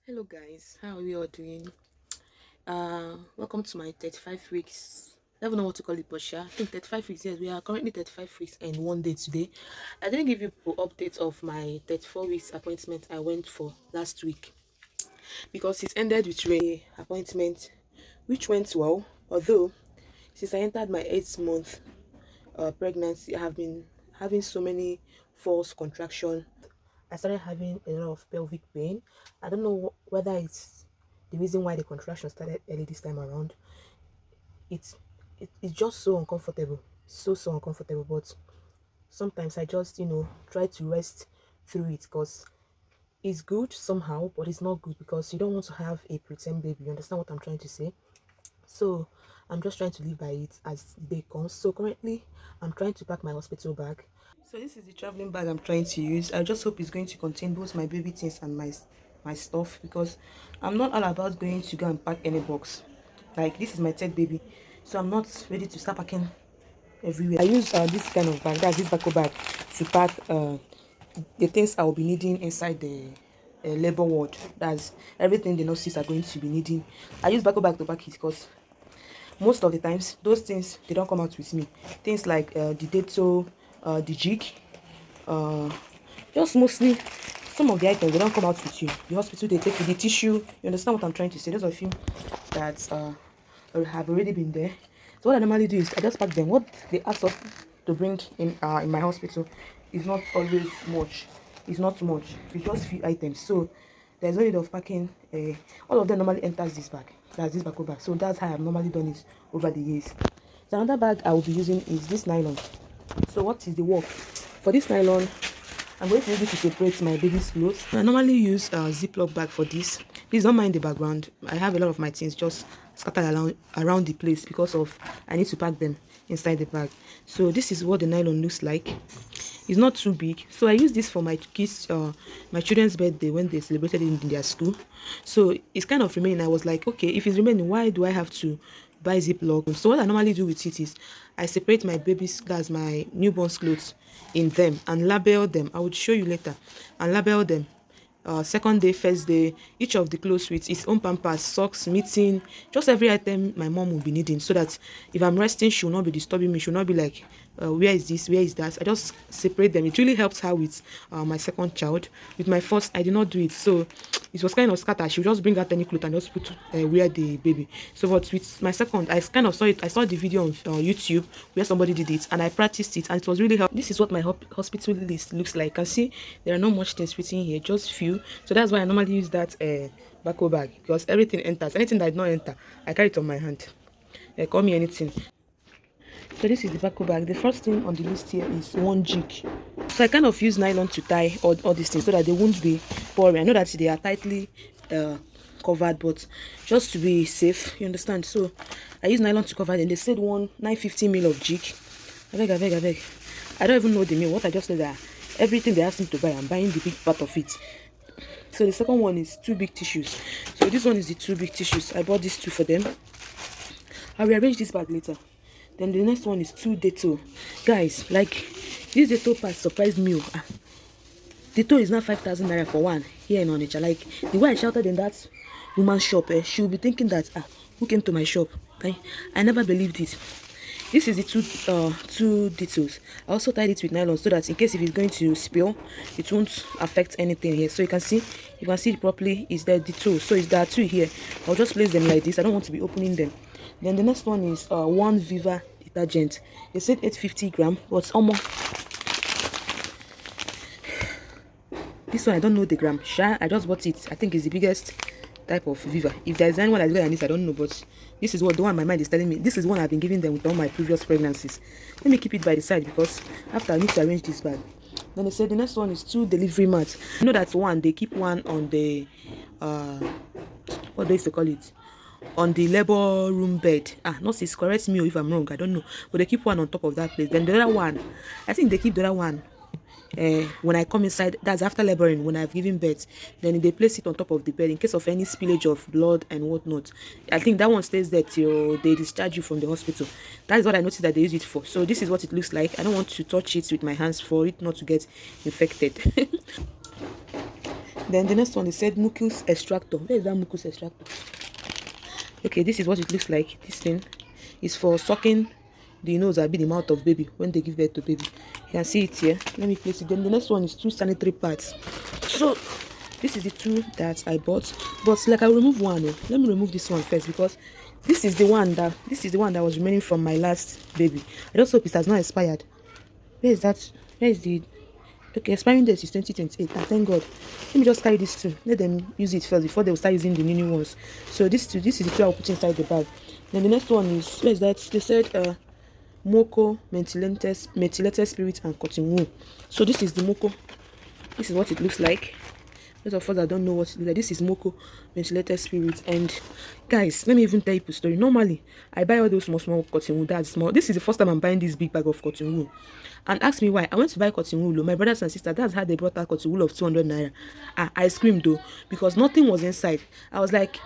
Hello guys, how are we all doing? Welcome to my 35 weeks. I don't know what to call it, but sure, I think 35 weeks. Yes, we are currently 35 weeks and one day today. I didn't give you an update of my 34 weeks appointment I went for last week because it ended with a appointment which went well. Although since I entered my 8th month pregnancy, I have been having so many false contraction. I started having a lot of pelvic pain. I don't know whether it's the reason why the contraction started early this time around. It's it's just so uncomfortable, so uncomfortable. But sometimes I just try to rest through it because it's good somehow, but it's not good because you don't want to have a pretend baby. You understand what I'm trying to say? So I'm just trying to live by it as the day comes. So currently, I'm trying to pack my hospital bag. So this is the traveling bag I'm trying to use. I just hope it's going to contain both my baby things and my stuff because I'm not all about going to go and pack any box. Like this is my third baby, so I'm not ready to start packing everywhere. I use this kind of bag, that's this bako bag, to pack the things I will be needing inside the labor ward. That's everything the nurses are going to be needing. I use bako bag to pack it because most of the times those things they don't come out with me. Things like the dato, the jig, uh just mostly some of the items they don't come out with you. The hospital they take you the tissue. You understand what I'm trying to say? Those of you that have already been there. So what I normally do is I just pack them. What they ask us to bring in my hospital is not always much. It's not much. It's just few items. So there's no need of packing. All of them normally enters this bag. That's this bag. So that's how I've normally done it over the years. So another bag I will be using is this nylon. So what is the work? For this nylon, I'm going to use it to separate my baby's clothes. I normally use a Ziploc bag for this. Please don't mind the background. I have a lot of my things just scattered around the place because of I need to pack them inside the bag. So this is what the nylon looks like. It's not too big. So I use this for my kids, my children's birthday when they celebrated it in their school. So it's kind of remaining. I was like, okay, if it's remaining, why do I have to buy Ziploc? So what I normally do with it is I separate my baby's, that's my newborn's clothes, in them and label them. I would show you later and label them. Second day, first day, each of the clothes with its own pampers, socks, knitting, just every item my mom will be needing, so that if I'm resting, she will not be disturbing me. She will not be like, where is this, where is that? I just separate them. It really helps her with my second child. With my first, I did not do it, so it was kind of scattered. She would just bring out any clothes and just put where the baby. So but with my second, I kind of saw it. I saw the video on YouTube where somebody did it and I practiced it and it was really helpful. This is what my hospital list looks like. You can see there are not much things written here, just few. So that's why I normally use that bako bag, because everything enters. Anything that did not enter, I carry it on my hand. Call me anything. So this is the bako bag. The first thing on the list here is one jig. So I kind of use nylon to tie all these things so that they won't be pouring. I know that they are tightly covered, but just to be safe, you understand. So I use nylon to cover them. They said 950 ml of jig. I beg. I don't even know the meal. What I just said that everything they asked me to buy, I'm buying the big part of it. So the second one is 2 big tissues. So this one is the 2 big tissues. I bought these 2 for them. I'll rearrange this bag later. Then the next one is 2 Dettol. Guys, like this Dettol pack surprised me. Dettol is now 5,000 naira for one here in Onitsha. Like the way I shouted in that woman's shop, she'll be thinking that who came to my shop? Okay? I never believed it. This is the two Dettols. I also tied it with nylon so that in case if it's going to spill, it won't affect anything here. So you can see it properly. Is there Dettol? So there are 2 here. I'll just place them like this. I don't want to be opening them. Then the next one is one Viva detergent. They said 850 gram, but almost this one I don't know the gram. I just bought it. I think it's the biggest type of Viva. If there's anyone that's better than this, I don't know, but this is what the one my mind is telling me. This is one I've been giving them with all my previous pregnancies. Let me keep it by the side because after I need to arrange this bag. Then they said the next one is 2 delivery mats. You know that's one. They keep one on the what they used to call it, on the labor room bed. Nurses, correct me if I'm wrong, I don't know, but they keep one on top of that place. Then the other one, I think they keep the other one when I come inside, that's after laboring, when I've given birth. Then they place it on top of the bed in case of any spillage of blood and whatnot. I think that one stays there till they discharge you from the hospital. That is what I noticed that they use it for. So this is what it looks like. I don't want to touch it with my hands for it not to get infected. Then the next one, they said mucus extractor. Where is that mucus extractor? Okay, this is what it looks like. This thing is for sucking the nose or the mouth of baby when they give birth to baby. You can see it here. Let me place it. Then the next one is 2 sanitary pads. So this is the 2 that I bought, but like I will remove one. Let me remove this one first, because this is the one that was remaining from my last baby. I just hope it has not expired. Where is that? Where is the okay, expiring date is 2028. Thank God. Let me just carry this 2. Let them use it first before they will start using the new ones. So this is the 2 I'll put inside the bag. Then the next one is, where is that? They said Moko, methylated spirit, and cotton wool. So this is the Moko. This is what it looks like. Those of us that don't know what it looks like, this is Moko methylated spirit. And guys, let me even tell you a story. Normally, I buy all those small cotton wool. That's small. This is the first time I'm buying this big bag of cotton wool. And ask me why. I went to buy cotton wool. My brothers and sisters, that's how they brought out cotton wool of 200 naira. I screamed though, because nothing was inside. I was like,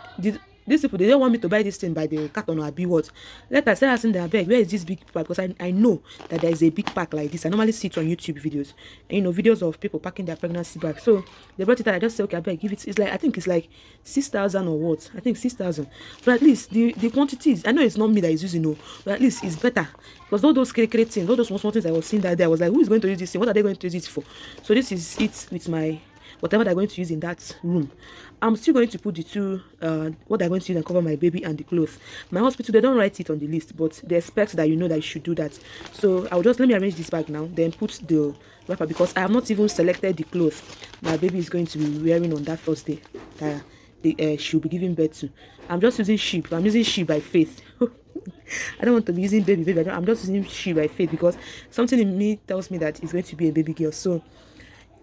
these people, they don't want me to buy this thing by the carton or be what. Let us say asking their bag, where is this big pack? Because I know that there is a big pack like this. I normally see it on YouTube videos. And, videos of people packing their pregnancy bag. So they brought it out. I just said, okay, I beg, give it. It's like, I think it's like 6,000 or what? I think 6,000. But at least the quantities, I know it's not me that is using, no, but at least it's better. Because all those things, all those small things I was seeing that day, I was like, who is going to use this thing? What are they going to use it for? So this is it with my whatever they're going to use in that room. I'm still going to put the 2 what they're going to use and cover my baby and the clothes. My hospital, they don't write it on the list, but they expect that that you should do that. So I'll just let me arrange this bag now, then put the wrapper, because I have not even selected the clothes my baby is going to be wearing on that first day that she'll be giving birth to. I'm just using sheep. I'm using sheep by faith. I don't want to be using baby. I'm just using sheep by faith, because something in me tells me that it's going to be a baby girl. So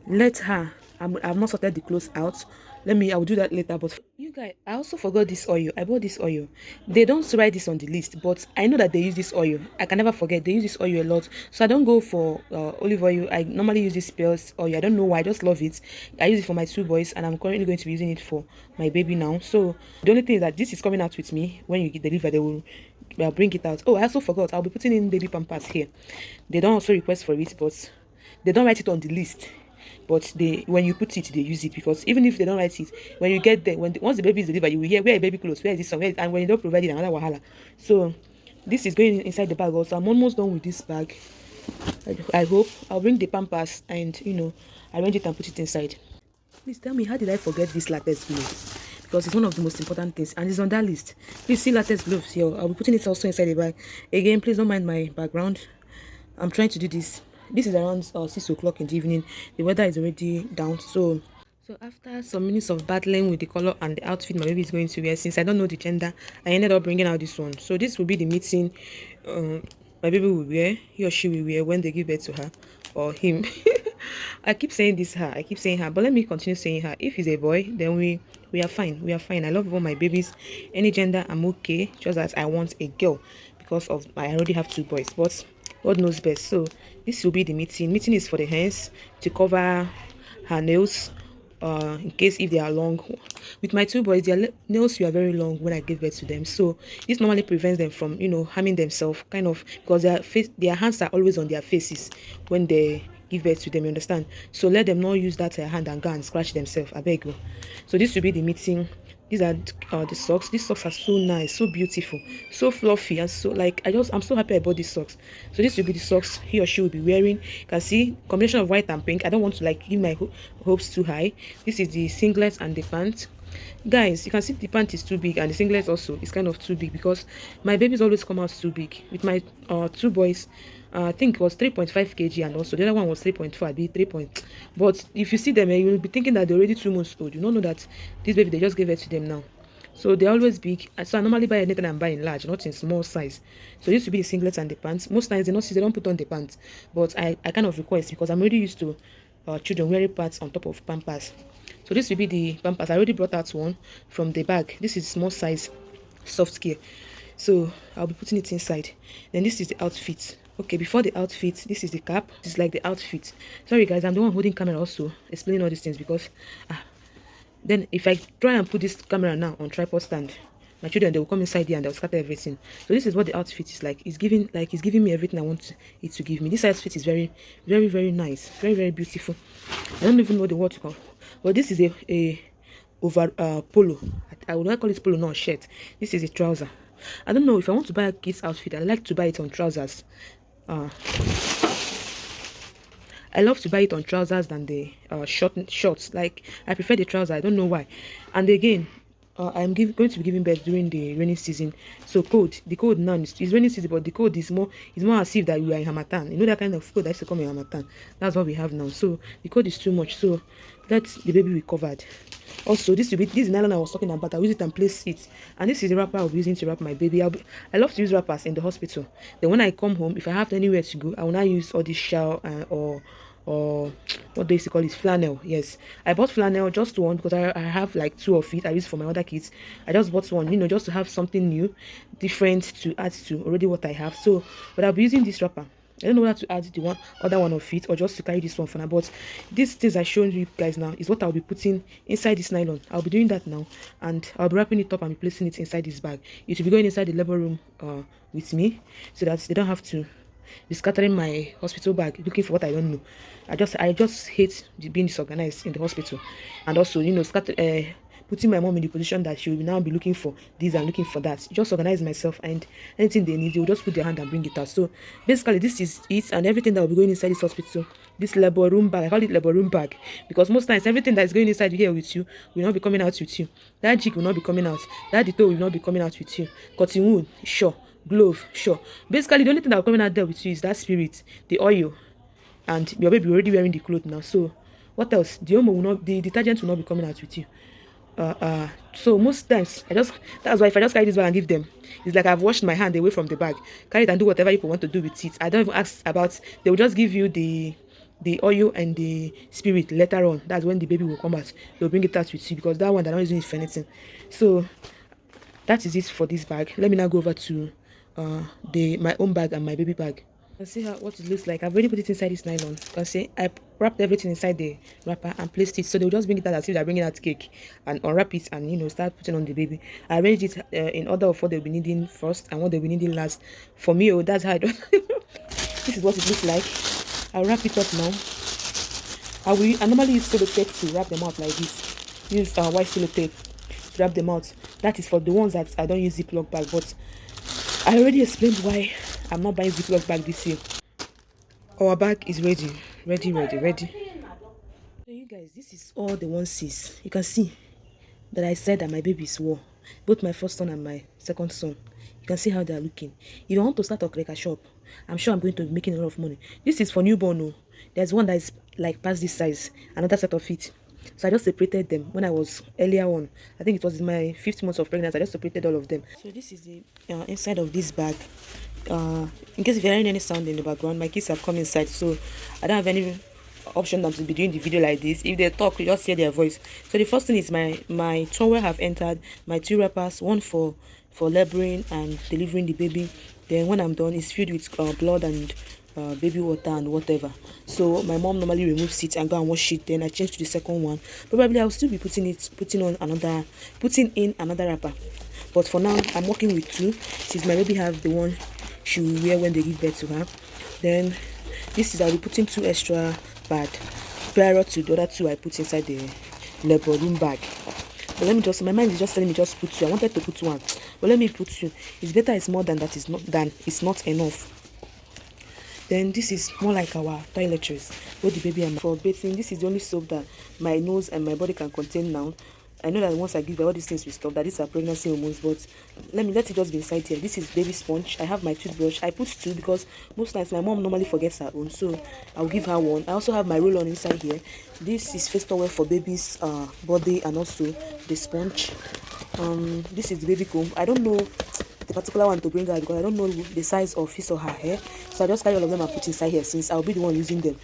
let her. I've not sorted the clothes out. I will do that later. But you guys, I also forgot this oil. I bought this oil. They don't write this on the list, but I know that they use this oil. I can never forget. They use this oil a lot. So I don't go for olive oil. I normally use this Pearls oil. I don't know why. I just love it. I use it for my 2 boys, and I'm currently going to be using it for my baby now. So the only thing is that this is coming out with me. When you get delivered, they will bring it out. Oh, I also forgot. I'll be putting in baby pampers here. They don't also request for it, but they don't write it on the list. But when you put it, they use it, because even if they don't write it, when you get there, once the baby is delivered, you will hear, where are baby clothes, where is this one, and when you don't provide it, another wahala. So this is going inside the bag also. I'm almost done with this bag. I hope I'll bring the pampers and arrange it and put it inside. Please tell me, how did I forget this latex gloves? Because it's one of the most important things, and it's on that list. Please see latex gloves here. I'll be putting it also inside the bag. Again, please don't mind my background. I'm trying to do this. This is around 6 o'clock in the evening. The weather is already down. So after some minutes of battling with the color and the outfit my baby is going to wear, since I don't know the gender, I ended up bringing out this one. So this will be the meeting my baby will wear, he or she will wear when they give birth to her or him. I keep saying this her. I keep saying her, but let me continue saying her. If he's a boy, then we are fine. We are fine. I love all my babies. Any gender, I'm okay. Just that I want a girl because of I already have 2 boys. But God knows best. So this will be the meeting. Meeting is for the hands to cover her nails, in case if they are long. With my 2 boys, their nails were very long when I gave birth to them. So this normally prevents them from, harming themselves, kind of, because their hands are always on their faces when they give birth to them. You understand? So let them not use that hand and go and scratch themselves. I beg you. So this will be the meeting. These are the socks. These socks are so nice, so beautiful, so fluffy, and so I'm so happy I bought these socks. So this will be the socks he or she will be wearing. You can see combination of white and pink. I don't want to give my hopes too high. This is the singlet and the pants. Guys, you can see the pant is too big and the singlet also is kind of too big, because my babies always come out too big. With my 2 boys, I think it was 3.5 kg, and also the other one was 3.4. I'd be 3 point. But if you see them, you will be thinking that they're already 2 months old. You don't know that this baby, they just gave it to them now. So they're always big. So I normally buy anything I'm buying large, not in small size. So this will be the singlets and the pants. Most times they don't put on the pants, but I kind of request, because I'm already used to children wearing pads on top of pampers. So this will be the pampers. I already brought out one from the bag. This is small size, soft care. So I'll be putting it inside. Then this is the outfit. Okay, before the outfit, this is the cap. This is like the outfit. Sorry guys, I'm the one holding camera also, explaining all these things, because then if I try and put this camera now on tripod stand, my children, they will come inside here and they'll scatter everything. So this is what the outfit is like. It's giving me everything I want it to give me. This outfit is very, very, very nice, very, very beautiful. I don't even know the word to But this is a over polo. I would not call it polo, not shirt. This is a trouser. I don't know if I want to buy a kid's outfit. I like to buy it on trousers. uh I love to buy it on trousers than the shorts. Like, I prefer the trouser. I don't know why. And again, going to be giving birth during the rainy season. So the cold now is rainy season, but the cold is more as if that we are in Hamatan. You know that kind of cold that used to come in Hamatan. That's what we have now. So the cold is too much. So let the baby be covered. Also, this nylon I was talking about. I use it and place it. And this is the wrapper I'll be using to wrap my baby. I love to use wrappers in the hospital. Then when I come home, if I have anywhere to go, I will not use all this shawl or what they used to call it, flannel. Yes, I bought flannel just one because I have like two of it. I use for my other kids. I just bought one, just to have something new, different to add to already what I have. So, but I'll be using this wrapper. I don't know whether to add the other one of it or just to carry this one for now. But these things I showed you guys now is what I'll be putting inside this nylon. I'll be doing that now, and I'll be wrapping it up and be placing it inside this bag. It will be going inside the labor room with me, so that they don't have to be scattering my hospital bag looking for what I don't know. I just hate being disorganized in the hospital, and also putting my mom in the position that she will now be looking for this and looking for that. Just organize myself, and anything they need, they will just put their hand and bring it out. So basically, this is it, and everything that will be going inside this hospital. This labor room bag, I call it labor room bag because most times everything that is going inside here with you will not be coming out with you. That jig will not be coming out. That detail will not be coming out with you. Cotton wool, sure. Glove, sure. Basically, the only thing that will come out there with you is that spirit, the oil, and your baby already wearing the clothes now. So what else? The detergent will not be coming out with you. So most times that's why if I just carry this bag and give them, it's like I've washed my hand away from the bag. Carry it and do whatever people want to do with it. I don't even ask about. They will just give you the oil and the spirit later on. That's when the baby will come out. They'll bring it out with you because that one they're not using it for anything. So that is it for this bag. Let me now go over to my own bag and my baby bag. You can see what it looks like. I've already put it inside this nylon. You can see I wrapped everything inside the wrapper and placed it. So they'll just bring it out as if they're bringing out cake and unwrap it and start putting on the baby. I arranged it in order of what they'll be needing first and what they'll be needing last. For me, that's how I do. This is what it looks like. I'll wrap it up now. I normally use sellotape to wrap them out like this. Use white sellotape to wrap them out. That is for the ones that I don't use Ziploc bag, but I already explained why I'm not buying Ziploc bag this year. Our bag is ready. So you guys, this is all the onesies. You can see that I said that my babies wore. Both my first son and my second son. You can see how they are looking. If I want to start a cracker shop, I'm sure I'm going to be making a lot of money. This is for newborn. No. There's one that is like past this size. Another set of it. So I just separated them when I was earlier on. I think it was in my 5th month of pregnancy. I just separated all of them. So this is the inside of this bag. In case if you're hearing any sound in the background, my kids have come inside, so I don't have any option than to be doing the video like this. If they talk, you just hear their voice. So the first thing is my towel have entered, my 2 wrappers, one for laboring and delivering the baby. Then when I'm done, it's filled with blood and baby water and whatever. So my mom normally removes it and go and wash it. Then I change to the second one. Probably I'll still be putting in another wrapper. But for now, I'm working with 2 since my baby have the one she will wear when they give birth to her. Then this is I'll be putting 2 extra bag prior to the other 2 I put inside the labor room bag. But let me my mind is just telling me just put 2. I wanted to put 1, but let me put 2. It's better it's more than that is not than it's not enough. Then this is more like our toiletries where the baby and for bathing. This is the only soap that my nose and my body can contain now. I know that once I give all these things will stop, that these are pregnancy hormones, but let it just be inside here. This is baby sponge. I have my toothbrush. I put 2 because most times my mom normally forgets her own, so I'll give her 1. I also have my roll-on inside here. This is face towel for baby's body and also the sponge. This is the baby comb. I don't know the particular one to bring out because I don't know the size of his or her hair, so I just carry all of them and put inside here since I'll be the one using them.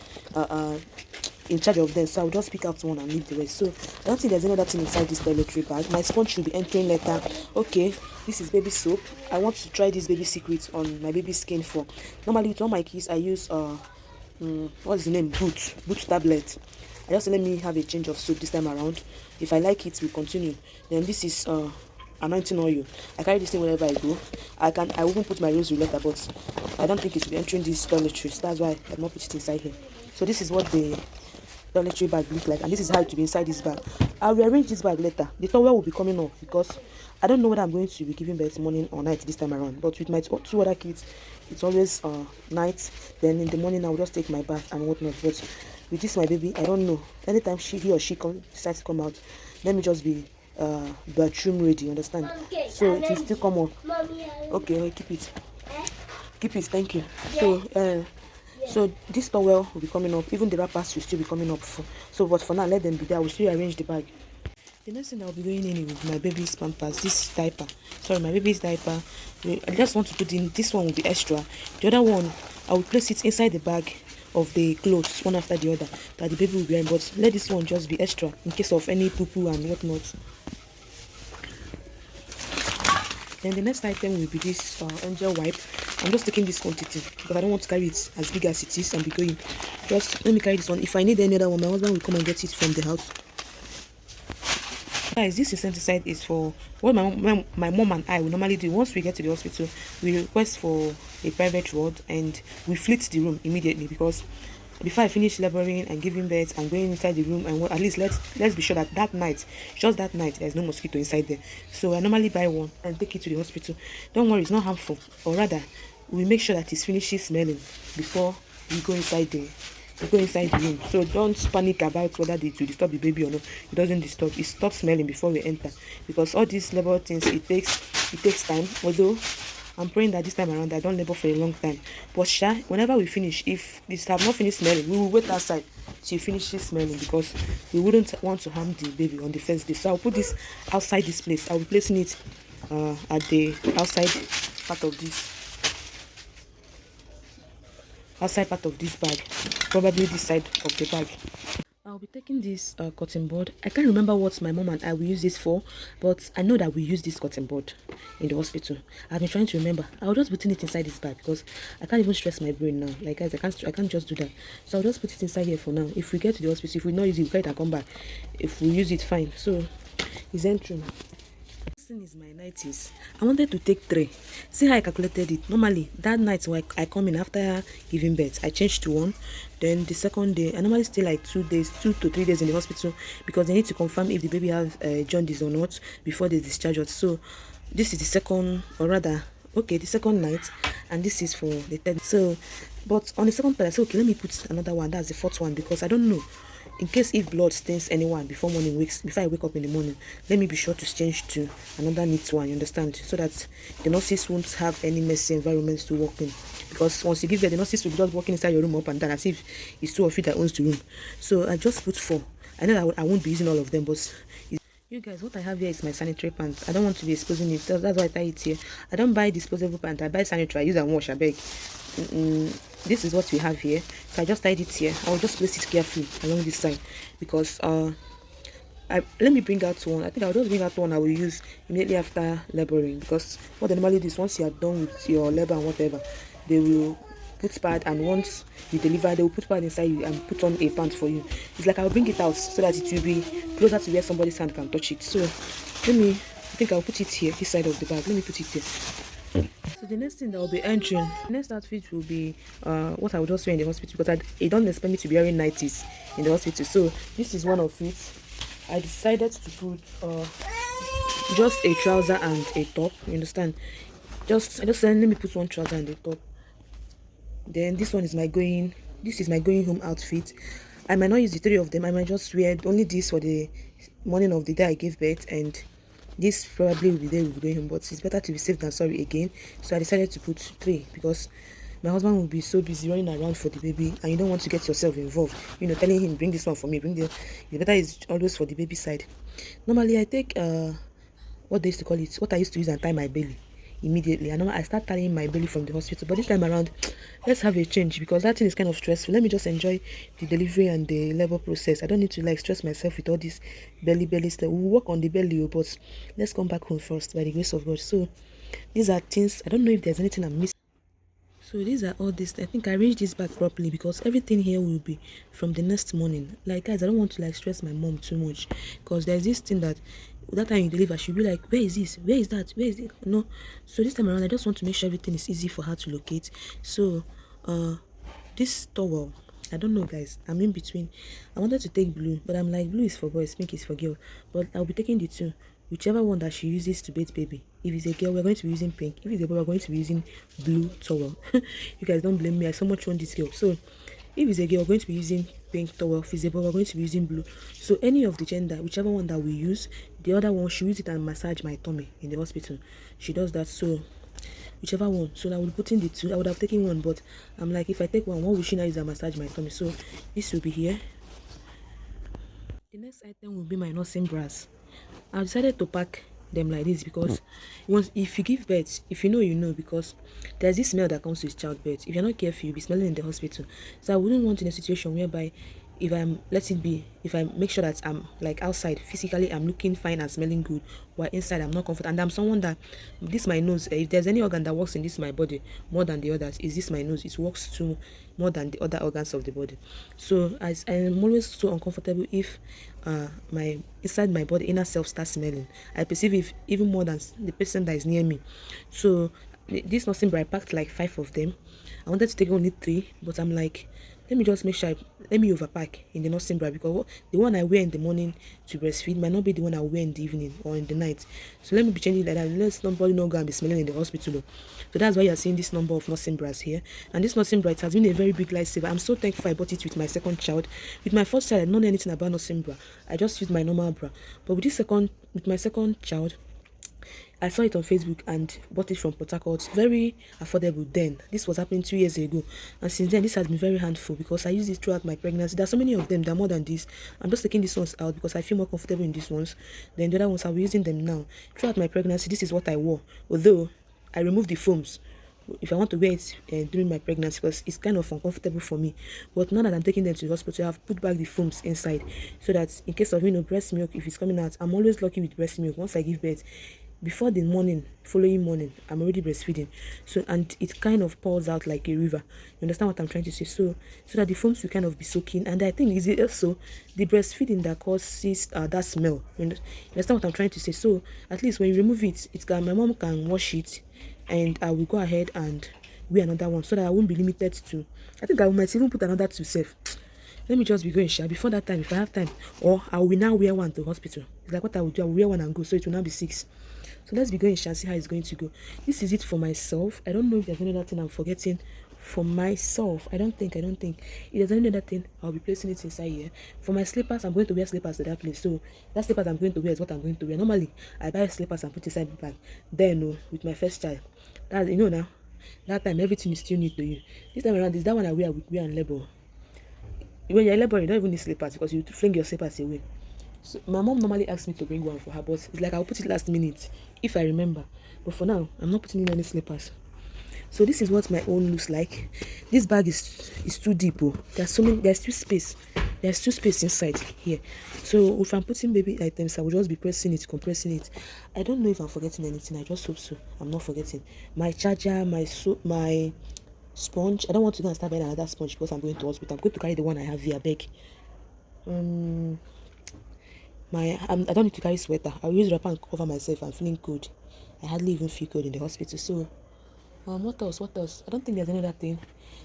In charge of them, so I'll just pick out one and leave the rest. So I don't think there's any other thing inside this toiletry bag. My sponge should be entering later. Okay, this is baby soap. I want to try this baby secret on my baby's skin for. Normally with all my kids I use what's the name, boot tablet. I just let me have a change of soap this time around. If I like it, we'll continue. Then this is anointing oil. I carry this thing wherever I go. I will even put my rosary later, but I don't think it will be entering these toiletries. That's why I've not put it inside here. So this is what the toiletry bag look like, and this is how it will be inside this bag. I'll rearrange this bag later. The towel will be coming off because I don't know whether I'm going to be giving birth morning or night this time around. But with my two other kids, it's always night. Then in the morning I'll just take my bath and whatnot. But with this my baby, I don't know. Anytime he or she decides to come out, let me just be bathroom ready, understand? So it will still come up. Okay, keep it. Keep it, thank you. So this towel will be coming up. Even the wrappers will still be coming up. But for now, let them be there. I will still arrange the bag. The next thing I'll be going in with my baby's pampers, this diaper. Sorry, my baby's diaper. I just want to put in, this one will be extra. The other one, I will place it inside the bag of the clothes, one after the other, that the baby will be wearing. But let this one just be extra in case of any poo-poo and whatnot. Then the next item will be this angel wipe. I'm just taking this quantity because I don't want to carry it as big as it is and be going. Just let me carry this one. If I need any other one, my husband will come and get it from the house. Guys, this insecticide is for what my mom and I will normally do. Once we get to the hospital, we request for a private ward and we flit the room immediately, because before I finish laboring and giving birth and going inside the room, and at least let's be sure that just that night there's no mosquito inside there. So I normally buy one and take it to the hospital. Don't worry, it's not harmful, or rather we make sure that it finishes smelling before we go inside the room. So don't panic about whether it will disturb the baby or not. It doesn't disturb. It stops smelling before we enter, because all these labor things, it takes time. Although I'm praying that this time around I don't labor for a long time. But whenever we finish, if this have not finished smelling, we will wait outside till it finishes smelling, because we wouldn't want to harm the baby on the first day. So I'll put this outside this place. I'll be placing it at the outside part of this bag, probably this side of the bag. I'll be taking this cotton board. I can't remember what my mom and I will use this for, but I know that we use this cotton board in the hospital. I've been trying to remember. I'll just put it inside this bag because I can't even stress my brain now. Like, guys, I can't just do that. So I'll just put it inside here for now. If we get to the hospital, if we not use it, we get it and come back. If we use it, fine. So it's entering. Is my 90s. I wanted to take 3. See how I calculated it. Normally that night when I come in after giving birth, I changed to 1. Then the second day I normally stay like 2 to 3 days in the hospital, because they need to confirm if the baby has jaundice or not before they discharge us. So this is the second, or rather, okay, the second night, and this is for the third. So but on the second part I said, okay, let me put another one. That's the 4th one, because I don't know, in case if blood stains anyone before I wake up in the morning, let me be sure to change to another neat one, you understand? So that the nurses won't have any messy environments to work in. Because once you give birth, the nurses will be just walking inside your room up and down as if it's 2 of you that owns the room. So I just put 4. I know that I won't be using all of them, but you guys, what I have here is my sanitary pants. I don't want to be exposing it. That's why I tie it here. I don't buy disposable pants. I buy sanitary. I use and wash, I beg. This is what we have here. So I just tied it here. I will just place it carefully along this side, because let me bring out one. I think I'll just bring out one I will use immediately after laboring, because what they normally do is once you are done with your labor and whatever, they will put pad, and once you deliver, they will put pad inside you and put on a pant for you. It's like I'll bring it out so that it will be closer to where somebody's hand can touch it. So I think I'll put it here, this side of the bag. Let me put it here. So the next thing that will be entering, the next outfit will be what I would just wear in the hospital, because I don't expect me to be wearing 90s in the hospital. So this is one of it. I decided to put just a trouser and a top, you understand? I just said, let me put one trouser and a top. Then this is my going home outfit. I might not use the 3 of them. I might just wear only this for the morning of the day I gave birth, and this probably will be there, we'll be going home. But it's better to be safe than sorry again. So I decided to put 3, because my husband will be so busy running around for the baby, and you don't want to get yourself involved, telling him, bring this one for me, bring the better is always for the baby side. Normally I take what they used to call it, what I used to use and tie my belly immediately. I start tying my belly from the hospital, but this time around let's have a change, because that thing is kind of stressful. Let me just enjoy the delivery and the labor process. I don't need to stress myself with all this belly stuff. We'll work on the belly, but let's come back home first by the grace of God. So these are things. I don't know if there's anything I'm missing. So these are all this. I think I arranged this back properly, because everything here will be from the next morning. Like, guys, I don't want to stress my mom too much, because there's this thing that time you deliver, she'll be like, where is this, where is that, where is it? No. So this time around I just want to make sure everything is easy for her to locate. So this towel, I don't know, guys. I'm in between. I wanted to take blue, but I'm like, blue is for boys, pink is for girl. But I'll be taking the two, whichever one that she uses to bathe baby. If it's a girl, we're going to be using pink. If it's a boy, we're going to be using blue towel. You guys don't blame me. I so much want this girl. So if it's a girl, we're going to be using pink towel. If it's a boy, we're going to be using blue. So any of the gender, whichever one that we use, the other one, she use it and massage my tummy in the hospital. She does that. So whichever one. So I would put in the two. I would have taken one, but I'm like, if I take one, what would she now use and massage my tummy? So this will be here. The next item will be my nursing bras. I decided to pack them like this because once if you give birth, if you know, you know, because there's this smell that comes with childbirth. If you're not careful, you'll be smelling in the hospital. So I wouldn't want in a situation whereby if I'm let it be, if I make sure that I'm like outside physically, I'm looking fine and smelling good, while inside I'm not comfortable. And I'm someone that this my nose, if there's any organ that works in this my body more than the others, is this my nose. It works too more than the other organs of the body. So as I'm always so uncomfortable if my inside my body inner self starts smelling. I perceive it even more than the person that is near me. So this nursing bra, I packed like 5 of them. I wanted to take only 3, but I'm like, let me just make sure let me overpack in the nursing bra, because the one I wear in the morning to breastfeed might not be the one I wear in the evening or in the night. So let me be changing like that. Let nobody not go and be smelling in the hospital. So that's why you're seeing this number of nursing bras here. And this nursing bra, it has been a very big lifesaver. I'm so thankful I bought it with my second child. With my first child, I didn't know anything about nursing bra. I just used my normal bra. But with my second child, I saw it on Facebook and bought it from Port Harcourt. Very affordable then. This was happening 2 years ago. And since then, this has been very handful because I used it throughout my pregnancy. There are so many of them. There are more than this. I'm just taking these ones out because I feel more comfortable in these ones. Then the other ones, I'll be using them now. Throughout my pregnancy, this is what I wore. Although, I removed the foams if I want to wear it during my pregnancy, because it's kind of uncomfortable for me. But now that I'm taking them to the hospital, I've put back the foams inside so that in case of breast milk, if it's coming out, I'm always lucky with breast milk. Once I give birth, before the following morning, I'm already breastfeeding. So and it kind of pours out like a river. You understand what I'm trying to say? So that the foams will kind of be soaking. And I think it's also the breastfeeding that causes that smell. You understand what I'm trying to say? So at least when you remove it, my mom can wash it, and I will go ahead and wear another one so that I won't be limited to. I think I might even put another 2 safe. Let me just be going shy before that time if I have time, or I will now wear one to hospital. It's like what I will do. I will wear one and go, so it will now be 6. So let's be going shy and see how it's going to go. This is it for myself. I don't know if there's any other thing I'm forgetting for myself. I don't think. If there's any other thing, I'll be placing it inside here. For my slippers, I'm going to wear slippers to that place. So that slippers I'm going to wear is what I'm going to wear. Normally, I buy slippers and put inside the bag. Then, with my first child, that now, that time everything is still new to you. This time around, is that one I wear with wear and label. When you're labor, you don't even need slippers because you fling your slippers away. So my mom normally asks me to bring one for her, but it's like I'll put it last minute if I remember. But for now, I'm not putting in any slippers. So this is what my own looks like. This bag is too deep. There's still space. There's still space inside here. So if I'm putting baby items, I will just be pressing it, compressing it. I don't know if I'm forgetting anything. I just hope so. I'm not forgetting. My charger, my sponge. I don't want to go and start buying another sponge because I'm going to hospital. I'm going to carry the one I have here, bag. I don't need to carry sweater. I'll use wrapper and cover myself. I'm feeling cold. I hardly even feel cold in the hospital. So what else? I don't think there's any other thing.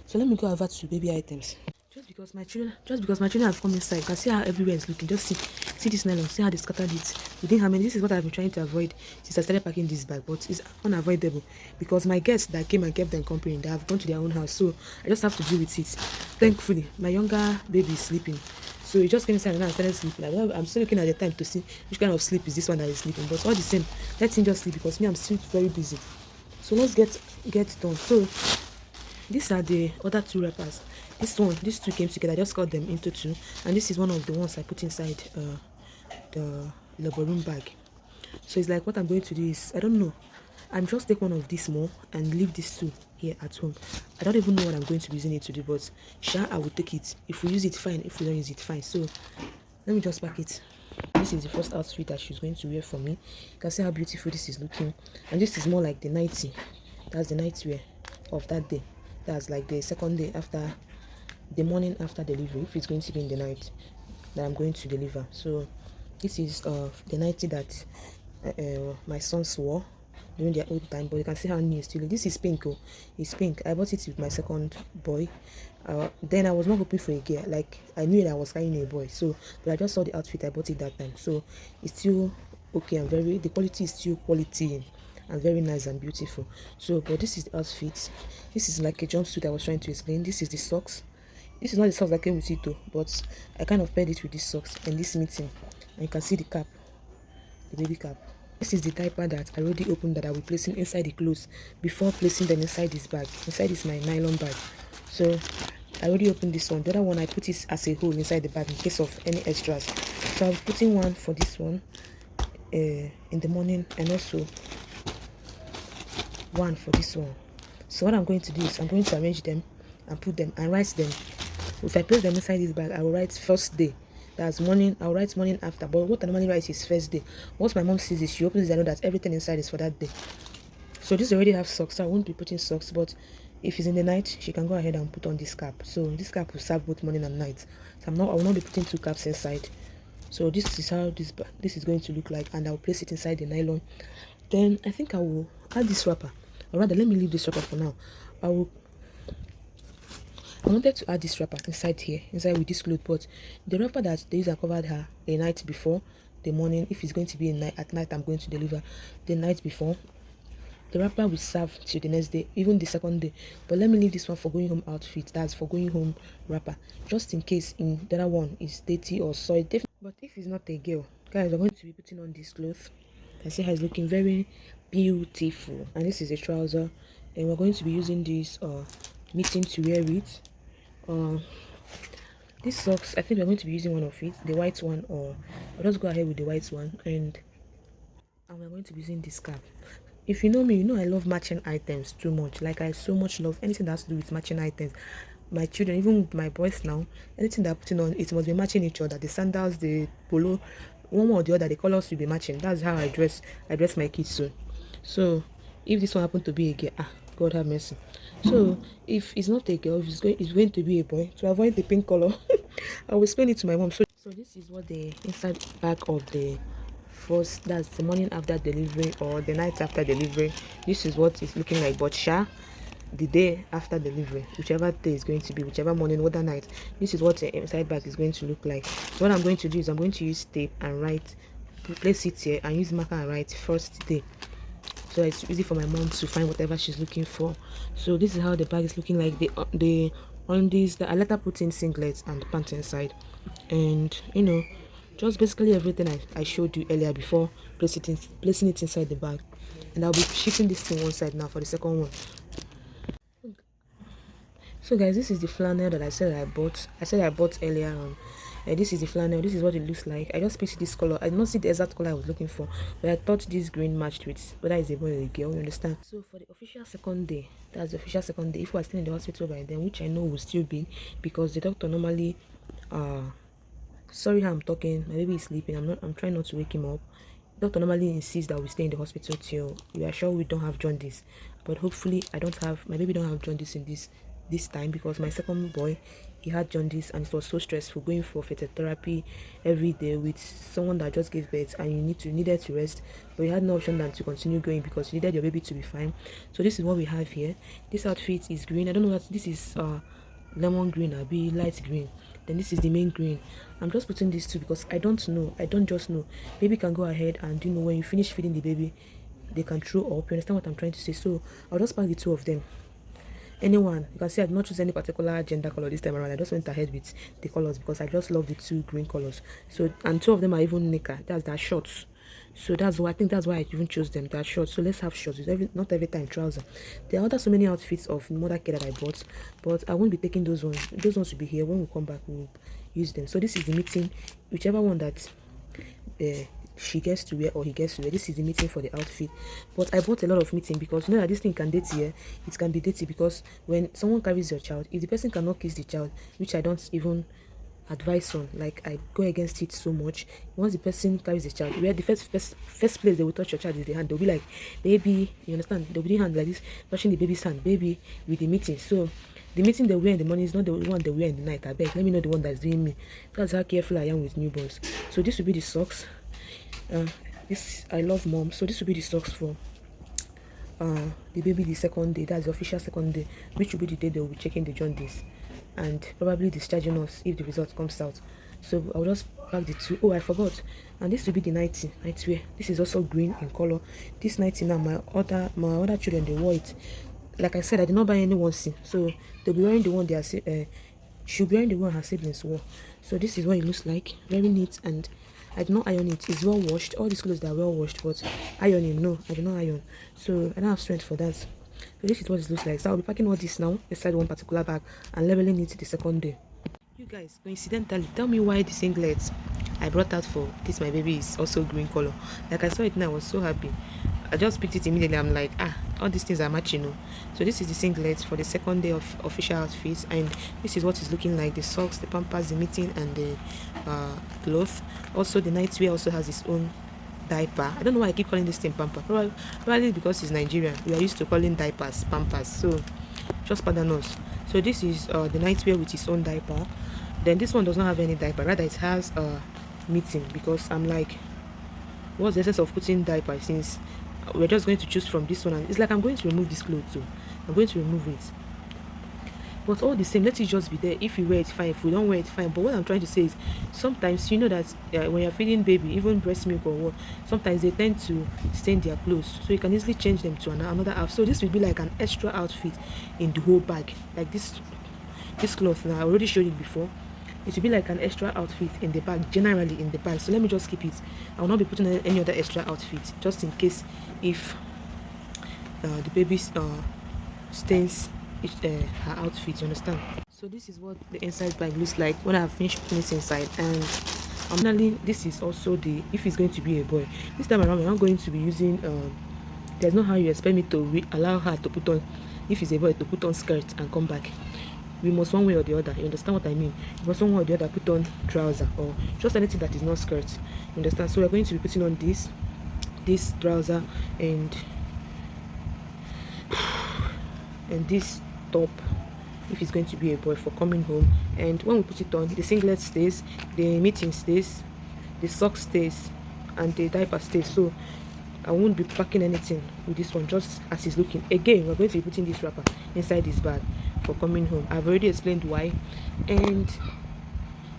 So let me go over to baby items. Just because my children have come inside, you can see how everywhere is looking. Just see this nylon, see how they scattered it. Within how many? This is what I've been trying to avoid since I started packing this bag, but it's unavoidable because my guests that came and kept them company, they have gone to their own house, so I just have to deal with it. Thankfully, my younger baby is sleeping, so he just came inside and now I started sleeping. I'm still looking at the time to see which kind of sleep is this one that is sleeping, but all the same, let him just sleep because me, I'm still very busy. So let's get done. So these are the other 2 wrappers. These 2 came together. I just cut them into 2, and this is one of the ones I put inside the labor room bag. So it's like what I'm going to do is, I don't know, I'm just take one of these more and leave these 2 here at home. I don't even know what I'm going to be using it to do, but I will take it. If we use it, fine. If we don't use it, fine. So let me just pack it. This is the first outfit that she's going to wear for me. You can see how beautiful this is looking, and this is more like the nightie. That's the nightwear of that day. That's like the second day after the morning after delivery, if it's going to be in the night that I'm going to deliver. So this is the nightie that my sons wore during their old time, but you can see how new it still is. This is pink. Oh, it's pink. I bought it with my second boy. Then I was not hoping for a girl. Like I knew that I was carrying a boy, so but I just saw the outfit. I bought it that time, so it's still okay and the quality is still quality and very nice and beautiful. So, but this is the outfit. This is like a jumpsuit I was trying to explain. This is the socks. This is not the socks that came with it though, but I kind of paired it with these socks and this meeting. And you can see the cap, the baby cap. This is the diaper that I already opened that I will be placing inside the clothes before placing them inside this bag. Inside is my nylon bag. So I already opened this one. The other one I put it as a whole inside the bag in case of any extras. So I'm putting one for this one in the morning and also one for this one. So what I'm going to do is I'm going to arrange them and put them and write them. If I place them inside this bag, I will write first day. That's morning. I'll write morning after. But what I normally write is first day. Once my mom sees this, she opens it, I know that everything inside is for that day. So this already have socks, so I won't be putting socks, but if it's in the night, she can go ahead and put on this cap. So this cap will serve both morning and night. So I will not be putting two caps inside. So this is how this is going to look like, and I'll place it inside the nylon. Then I think I will add this wrapper. Or rather, let me leave this wrapper for now. I wanted to add this wrapper inside here, inside with this cloth, but the wrapper that they used, I covered her the night before, the morning. If it's going to be at night, I'm going to deliver the night before. The wrapper will serve till the next day, even the second day. But let me leave this one for going home outfit. That's for going home wrapper, just in case in the other one is dirty or soiled. But if it's not a girl, guys, I'm going to be putting on this cloth. I see how it's looking very beautiful, and this is a trouser, and we're going to be using this meeting to wear it. These socks, I think we're going to be using one of it, the white one, or I'll just go ahead with the white one, and we're going to be using this cap. If you know me, you know I love matching items too much. Like I so much love anything that has to do with matching items. My children, even my boys now, anything they're putting on, it must be matching each other. The sandals, the polo, one or the other, the colors will be matching. That's how I dress my kids. So if this one happened to be a girl, God have mercy. So if it's not a girl, if it's going to be a boy, to avoid the pink color, I will explain it to my mom. So this is what the inside back of the first, that's the morning after delivery or the night after delivery. This is what it's looking like. But the day after delivery, whichever day is going to be, whichever morning, whether night, this is what the inside bag is going to look like. So what I'm going to do is I'm going to use tape and place it here and use marker and write first day, so it's easy for my mom to find whatever she's looking for. So this is how the bag is looking like. The undies, I let her put in singlets and pants inside, and just basically everything I showed you earlier before placing it inside the bag. And I'll be shifting this thing one side now for the second one. So guys, this is the flannel that I said I bought earlier on. This is the flannel. This is what it looks like. I just picked this color. I did not see the exact color I was looking for, but I thought this green matched with whether it's a boy or a girl, you understand. So for the official second day, that's the official second day, if we're still in the hospital by then, which I know will still be, because the doctor normally sorry how I'm talking, my baby is sleeping, I'm trying not to wake him up. Doctor normally insists that we stay in the hospital till we are sure we don't have jaundice. But hopefully my baby don't have jaundice in this time, because my second boy, he had jaundice and it was so stressful going for therapy every day with someone that just gave birth, and you needed to rest, but you had no option than to continue going because you needed your baby to be fine. So this is what we have here. This outfit is green. I don't know what this is, lemon green or be light green. Then this is the main green. I'm just putting these two because I don't just know. Baby can go ahead and when you finish feeding the baby, they can throw up. You understand what I'm trying to say? So I'll just pack the two of them. Anyone, you can see I did not choose any particular gender color this time around. I just went ahead with the colors because I just love the two green colors. So, and two of them are even knicker. That's shorts. So that's why I even chose them. They're shorts. So let's have shorts. Not every time trouser. There are other so many outfits of mother care that I bought, but I won't be taking those ones. Those ones will be here when we come back. We'll use them. So this is the meeting. Whichever one that she gets to wear or he gets to wear, this is the meeting for the outfit. But I bought a lot of meeting because you know that this thing can date here. It can be dated because when someone carries your child, if the person cannot kiss the child, which I don't even advice on, like I go against it so much. Once the person carries the child, where the first place they will touch your child is the hand. They'll be like, baby, you understand? They'll be the hand like this, touching the baby's hand, baby, with the meeting. So the meeting they wear in the morning is not the one they wear in the night. I beg, let me know the one that's doing me. That's how careful I am with newborns. So this will be the socks. This I love mom. So this will be the socks for the baby the second day. That's the official second day, which will be the day they will be checking the jaundice and probably discharging us if the result comes out. So I'll just pack the two. Oh, I forgot. And this will be the nightwear. This is also green in color. This nightie now, my other children, they wore it. Like I said, I did not buy any onesie, so they'll be wearing the one she'll be wearing the one her siblings wore. So this is what it looks like. Very neat, and I did not iron it. It's well washed. All these clothes that are well washed, but ironing, no, I did not iron. So I don't have strength for that. So this is what it looks like. So I'll be packing all this now inside one particular bag and leveling it the second day. You guys, coincidentally, tell me why the singlet I brought out for this my baby is also green color. Like I saw it now, I was so happy. I just picked it immediately. I'm like, all these things are matching, you know. So this is the singlet for the second day of official outfits, and this is what it's looking like: the socks, the pampers, the mitten, and the cloth. Also, the nightwear also has its own diaper. I don't know why I keep calling this thing pamper. Probably because it's Nigerian. We are used to calling diapers pampers. So just pardon us. So this is the nightwear with its own diaper. Then this one does not have any diaper. Rather, it has mitten, because I'm like, what's the essence of putting diaper since we're just going to choose from this one? And it's like I'm going to remove this clothes too. I'm going to remove it. But all the same, let it just be there. If you wear it, fine. If we don't wear it, fine. But what I'm trying to say is, sometimes you know that when you're feeding baby, even breast milk or what, sometimes they tend to stain their clothes. So you can easily change them to another outfit. So this will be like an extra outfit in the whole bag. Like this cloth now, I already showed it before. It will be like an extra outfit in the bag, generally in the bag. So let me just keep it. I will not be putting any other extra outfit, just in case if the baby stains her outfit, you understand? So this is what the inside bag looks like when I have finished putting it inside. And finally, this is also the, if it's going to be a boy, this time around we're not going to be using there's no how you expect me to allow her to put on, if it's a boy, to put on skirt and come back. We must one way or the other. You understand what I mean? We must one way or the other put on trouser or just anything that is not skirt. You understand? So we're going to be putting on this trouser and this top if it's going to be a boy for coming home. And when we put it on, the singlet stays, the mitten stays, the sock stays, and the diaper stays. So I won't be packing anything with this one, just as it's looking. Again, we're going to be putting this wrapper inside this bag for coming home. I've already explained why, and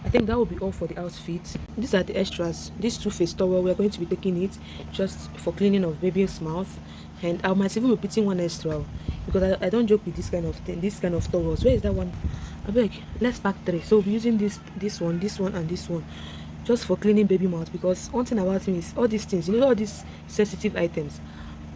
I think that will be all for the outfit. These are the extras. This Too Faced towel, we're going to be taking it just for cleaning of baby's mouth, and I might even be putting one extra because I don't joke with this kind of thing, this kind of towels. Where is that one? I beg, let's pack 3. So we'll be using this one, and this one, just for cleaning baby mouth. Because one thing about me is all these things, you know, all these sensitive items,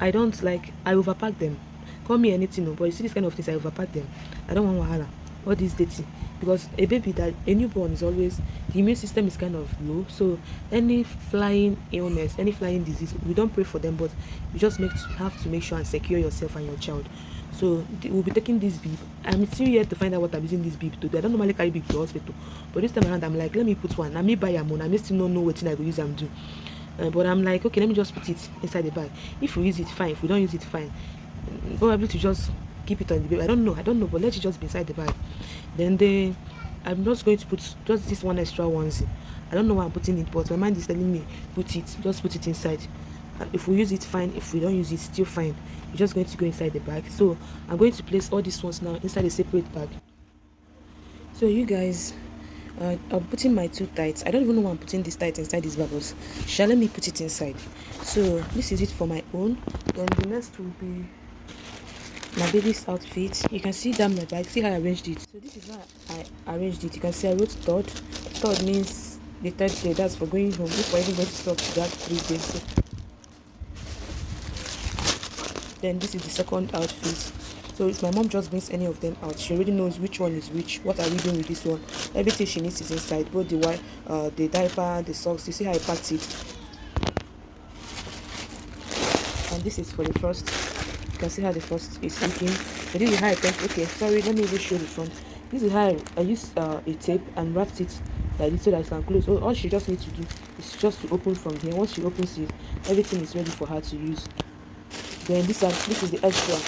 I don't like, I overpack them. Call me anything, but you see this kind of things, I overpack them. I don't want wahala, all this dirty, because a newborn is always, the immune system is kind of low. So any flying illness, any flying disease, we don't pray for them, but you just have to make sure and secure yourself and your child. So we'll be taking this bib. I'm still yet to find out what I'm using this bib to do. I don't normally carry bib to hospital, but this time around I'm like, let me put one. I may buy a mon. I may still not know what I will use them do. But I'm like, okay, let me just put it inside the bag. If we use it, fine. If we don't use it, fine. Probably to just keep it on the bib. I don't know, but let it just be inside the bag. Then I'm just going to put just this one extra onesie. I don't know why I'm putting it, but my mind is telling me just put it inside. If we use it, fine. If we don't use it, still fine. It's just going to go inside the bag. So I'm going to place all these ones now inside a separate bag. So you guys, I'm putting my 2 tights. I don't even know why I'm putting this tight inside this bag, but let me put it inside. So this is it for my own. Then the next will be my baby's outfit. You can see that my bag. See how I arranged it. So this is how I arranged it. You can see I wrote third. Third means the 3rd day. That's for going home. If we're even going to stop, that's 3 days. So then this is the second outfit. So if my mom just brings any of them out, she already knows which one is which. What are we doing with this one? Everything she needs is inside, both the diaper, the socks. You see how I packed it. And this is for the first. You can see how the first is looking. So this is how I packed. Okay, sorry, let me even show the front. This is how I used a tape and wrapped it like this so that it can close. So all she just needs to do is just to open from here. Once she opens it, everything is ready for her to use. Then this is the extra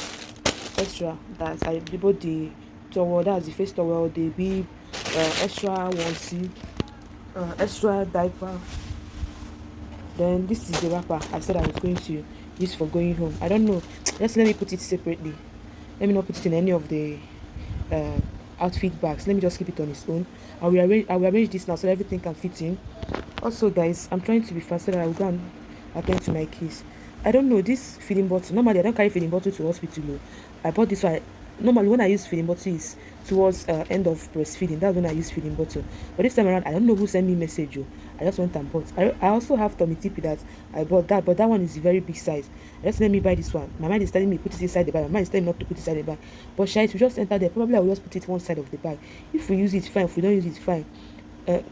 that I both the towel, that's the face towel, the bib, extra onesie, extra diaper. Then this is the wrapper I said I was going to use for going home. I don't know. Just let me put it separately. Let me not put it in any of the uh, outfit bags. Let me just keep it on its own. I will arrange this now so that everything can fit in. Also, guys, I'm trying to be faster. I will go and attend to my case. I don't know this feeding bottle. Normally, I don't carry feeding bottle to hospital. No. I bought this one. Normally, when I use feeding bottle is towards end of breastfeeding. That's when I use feeding bottle. But this time around, I don't know who sent me message. Oh. I just went and bought. I also have tummy tippy that I bought that, but that one is a very big size. Just let me buy this one. My mind is telling me put it inside the bag. My mind is telling me not to put it inside the bag. But shy, to just enter there. Probably I will just put it one side of the bag. If we use it, fine. If we don't use it, fine.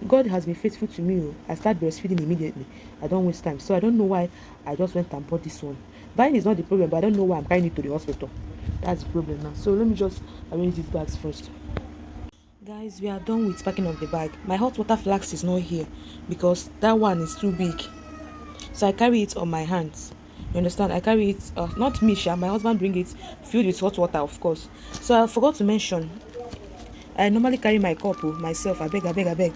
God has been faithful to me. Oh. I start breastfeeding immediately. I don't waste time. So I don't know why I just went and bought this one. Buying is not the problem, but I don't know why I'm carrying it to the hospital. That's the problem now. So let me just arrange these bags first. Guys, we are done with packing of the bag. My hot water flask is not here because that one is too big. So I carry it on my hands. You understand? I carry it, not me, Sha. My husband bring it filled with hot water, of course. So I forgot to mention, I normally carry my cup myself. I beg.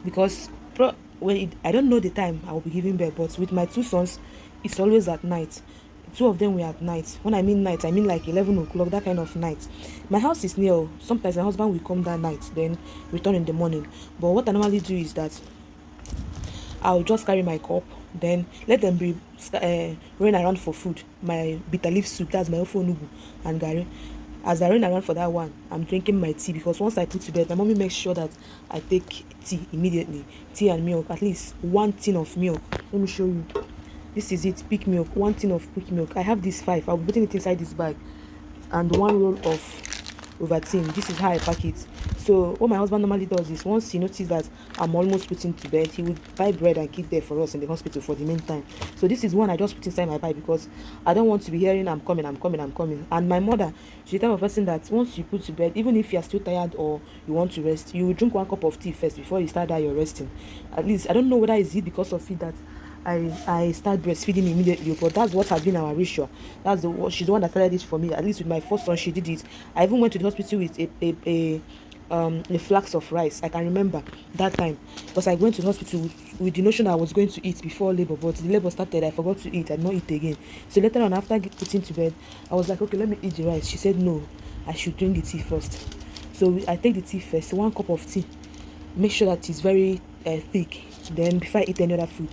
Because I don't know the time I will be giving birth, but with my two sons, it's always at night. Two of them were at night. When I mean night, I mean like 11 o'clock, that kind of night. My house is near. Sometimes my husband will come that night, then return in the morning. But what I normally do is that I'll just carry my cup, then let them be running around for food. My bitter leaf soup, that's my ofonugu and gari. As I run around for that one, I'm drinking my tea because once I put to bed, my mommy makes sure that I take tea immediately. Tea and milk, at least one tin of milk. Let me show you. This is it, peak milk, one tin of peak milk. I have this 5. I'll be putting it inside this bag. And one roll of Ovaltine. This is how I pack it. So what my husband normally does is once he notices that I'm almost putting to bed, he would buy bread and keep there for us in the hospital for the meantime. So this is one I just put inside my bag because I don't want to be hearing I'm coming. And my mother, she's the type of person that once you put to bed, even if you're still tired or you want to rest, you drink one cup of tea first before you start that you're resting. At least I don't know whether it's it because of it that I start breastfeeding immediately, but that's what has been our ritual. She's the one that started it for me. At least with my first son, she did it. I even went to the hospital with a flask of rice. I can remember that time because I went to the hospital with the notion I was going to eat before labor, but the labor started. I forgot to eat. I did not eat again. So later on, after putting to bed, I was like, okay, let me eat the rice. She said no, I should drink the tea first. So I take the tea first, one cup of tea. Make sure that it's very thick. Then before I eat any other food.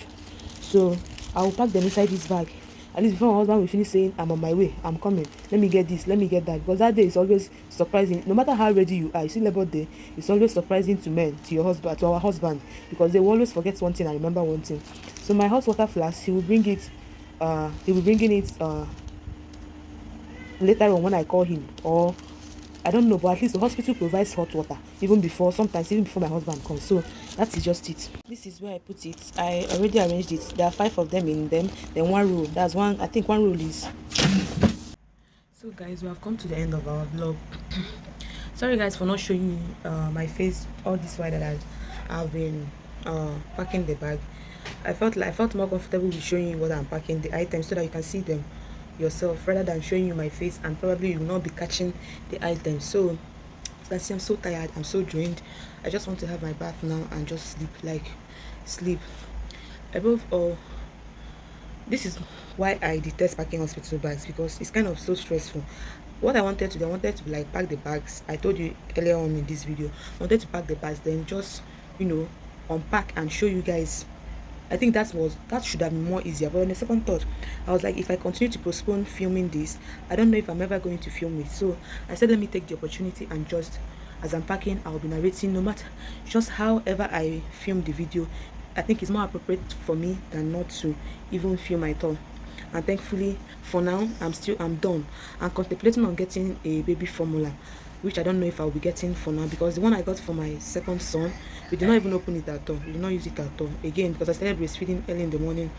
So I will pack them inside this bag. At least before my husband will finish saying, I'm on my way, I'm coming. Let me get this, let me get that. Because that day is always surprising. No matter how ready you are, you see labor day, it's always surprising to men, to your husband, to our husband. Because they will always forget one thing and remember one thing. So my hot water flask, he will bring it, later on when I call him. Or I don't know, but at least the hospital provides hot water sometimes even before my husband comes. So that is just it. This is where I put it. I already arranged it. There are 5 of them in them. Then one roll. That's one. I think one roll is. So guys, we have come to the end of our vlog. Sorry guys for not showing you my face all this while that I've been packing the bag. I felt more comfortable with showing you what I'm packing, the items, so that you can see them yourself rather than showing you my face, and probably you will not be catching the items. So I see I'm so tired, I'm so drained. I just want to have my bath now and just sleep. Above all, this is why I detest packing hospital bags, because it's kind of so stressful. What I wanted to be like pack the bags. I told you earlier on in this video, I wanted to pack the bags, then just unpack and show you guys. I think that should have been more easier. But on the second thought, I was like, if I continue to postpone filming this, I don't know if I'm ever going to film it. So I said, let me take the opportunity and just, as I'm packing, I'll be narrating, no matter just however I film the video. I think it's more appropriate for me than not to even film at all. And thankfully, for now, I'm done. I'm contemplating on getting a baby formula, which I don't know if I'll be getting for now, because the one I got for my second son, we did not even open it at all. We did not use it at all. Again, because I started breastfeeding early in the morning.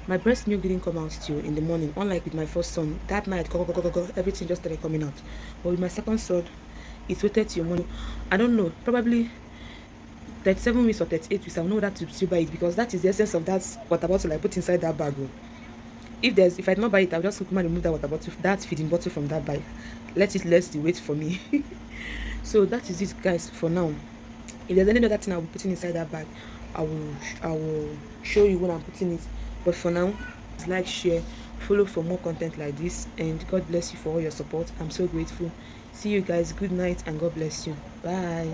My breast milk didn't come out till in the morning, unlike with my first son. That night, everything just started coming out. But with my second son, it waited till morning. I don't know, probably 37 weeks or 38 weeks. I'll know that to buy it, because that is the essence of that water bottle I put inside that bag. If I did not buy it, I'll just remove that water bottle, that feeding bottle from that bag. Let it less the weight for me. So that is it, guys, for now. If there's any other thing I'll be putting inside that bag, I will show you when I'm putting it. But for now, like, share, follow for more content like this, and God bless you for all your support. I'm so grateful. See you guys. Good night and God bless you. Bye.